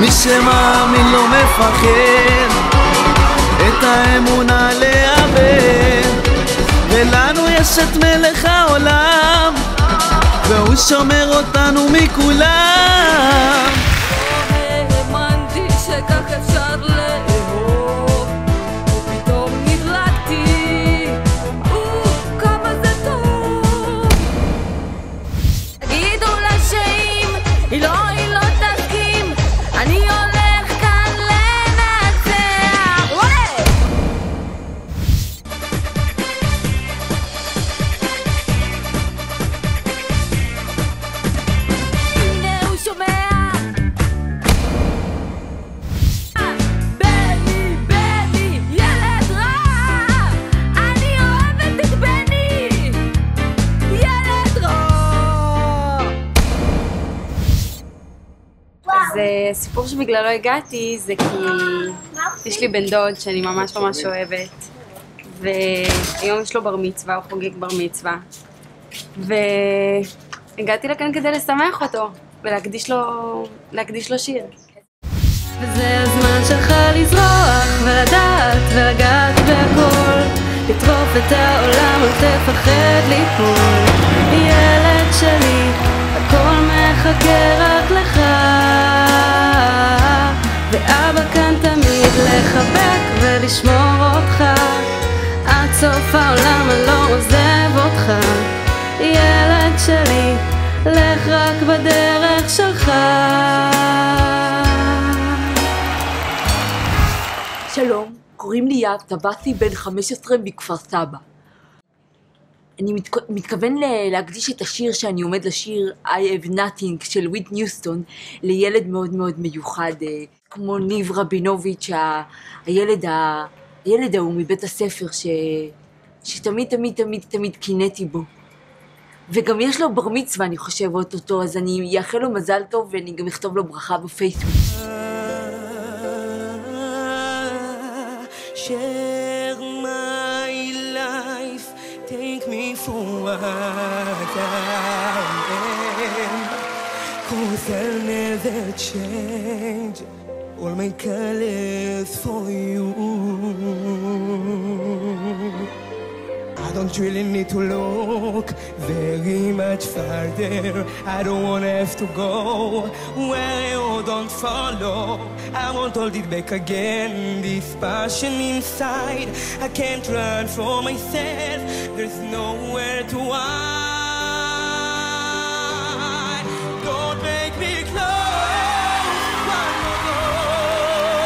מי שמאמין לא מפחד את האמונה לאבד, ולנו יש את מלך העולם והוא שומר אותנו מכולם. האמנתי שכך אפשר לאהוב, ופתאום נדלקתי, כמה זה טוב. תגידו לה שאם היא לא תסכים, אני הולך כאן לנצח. הנה הוא שומע, בני, בני, ילד רע, אני אוהבת את בני, ילד רע. אז הסיפור שבגללו הגעתי זה כי יש לי בן דוד שאני ממש ממש אוהבת, והיום יש לו בר מצווה, הוא חוגג בר מצווה, והגעתי לכאן כדי לשמח אותו ולהקדיש לו שיר. וזה הזמן שלך לזרוח ולדעת ולגעת בהכל, לטרוף את העולם, אל תפחד ליפול. ילד שלי, הכל מחכה רק לך, ואבא כאן תמיד לחבק ולשמור אותך, עד סוף העולם אני לא עוזב אותך. ילד שלי, לך רק בדרך שלך. שלום, קוראים לי יהב טבסי, בן 15 מכפר סבא. אני מתכוון להקדיש את השיר שאני עומד לשיר, I have nothing של וויטני יוסטון, לילד מאוד מאוד מיוחד, כמו ניב רבינוביץ', הילד ההוא מבית הספר שתמיד תמיד תמיד תמיד קינאתי בו. וגם יש לו בר מצווה, אני חושבת אותו, אז אני אאחל לו מזל טוב ואני גם אכתוב לו ברכה בפייסבוק. Share my life, take me for what I am, 'cause I'll never change all my colors for you. I don't really need to look very much farther. I don't wanna have to go where you don't follow. I want all it back again, this passion inside. I can't run from myself, there's nowhere to hide. Don't make me close one more door.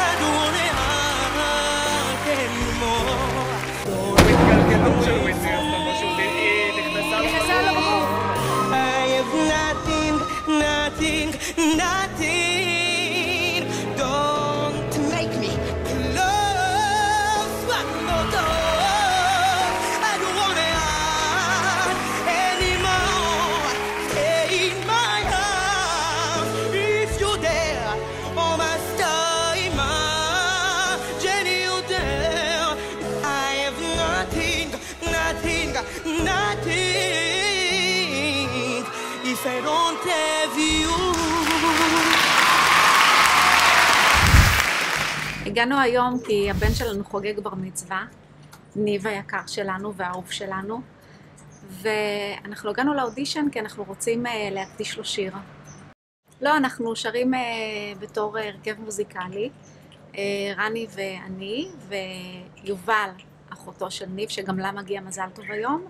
I don't wanna hide anymore. I have nothing, nothing, nothing. Don't make me close one more door. I don't wanna hide anymore. Stay in my arms if you're there. Oh, my star, imagine you there. I have nothing, nothing, nothing if I don't have you. הגענו היום כי הבן שלנו חוגג בר מצווה, ניב היקר שלנו והאהוב שלנו, ואנחנו הגענו לאודישן כי אנחנו רוצים להקדיש לו שיר. לא, אנחנו שרים בתור הרכב מוזיקלי, רני ואני ויובל, אחותו של ניב, שגם לה מגיע מזל טוב היום,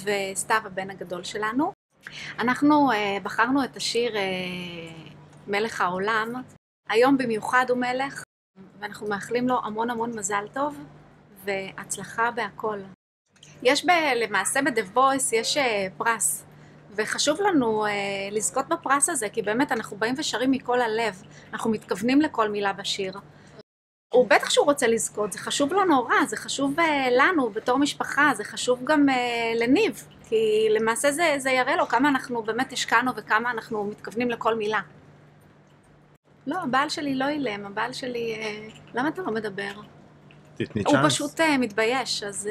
וסתיו הבן הגדול שלנו. אנחנו בחרנו את השיר מלך העולם. היום במיוחד הוא מלך, ואנחנו מאחלים לו המון המון מזל טוב והצלחה בהכל. יש למעשה ב-The Voice יש פרס, וחשוב לנו לזכות בפרס הזה, כי באמת אנחנו באים ושרים מכל הלב, אנחנו מתכוונים לכל מילה בשיר. הוא בטח שהוא רוצה לזכות, זה חשוב לו נורא, זה חשוב לנו בתור משפחה, זה חשוב גם לניב, כי למעשה זה יראה לו כמה אנחנו באמת השקענו וכמה אנחנו מתכוונים לכל מילה. לא, הבעל שלי לא אילם, הבעל שלי... למה אתה לא מדבר? תתני צ'אנס. הוא פשוט מתבייש, אז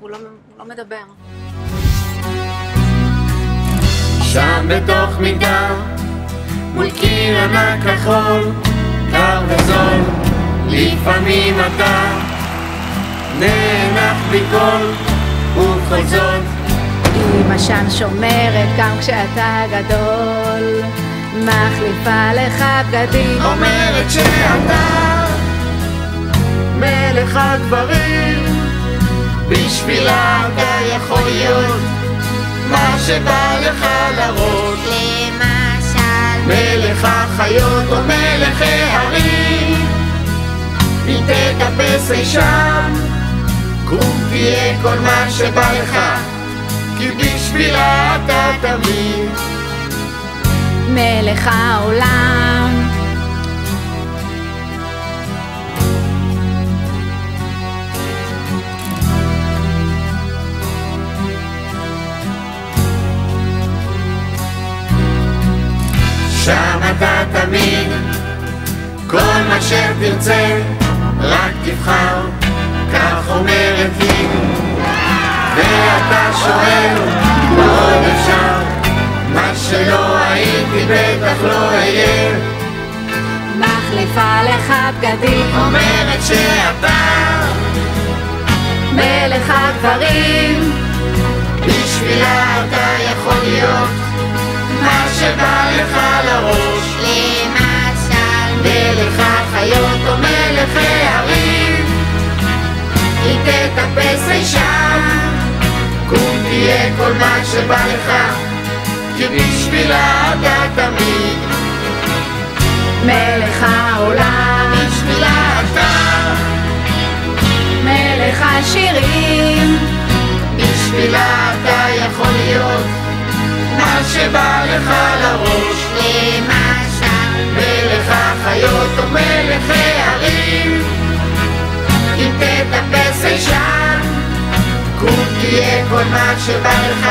הוא לא מדבר. שם בתוך מגדל מול קיר ענק כחול, קר וזול, לפעמים אתה נאנח בלי קול, ובכל זאת עם עשן שומרת גם כשאתה גדול, מחליפה לך בגדים, אומרת שאתה מלך הגברים, בשבילה אתה יכול להיות מה שבא לך לראש, למשל מלך החיות או מלך ההרים, אם תטפס אי שם, קום תהיה כל מה שבא לך, כי בשבילה אתה תמיד מלך העולם. שם אתה תמיד, כל מה שתרצה, רק תבחר, כך אומרת לי, ואתה שואל, מה עוד אפשר? מה שלא הייתי בטח לא אהיה, מחליפה לך בגדים, אומרת שאתה מלך הגברים, בשבילה אתה יכול להיות מה שבא לך לראש, למשל מלך החיות או מלך ההרים, אם תטפס אי שם, קום תהיה כל מה שבא לך, כי בשבילה אתה תמיד מלך העולם, בשבילה אתה מלך השירים, בשבילה אתה יכול להיות מה שבא לך לראש, למשל מלך החיות או מלך ההרים, אם תטפס אי שם, קום תהיה כל מה שבא לך,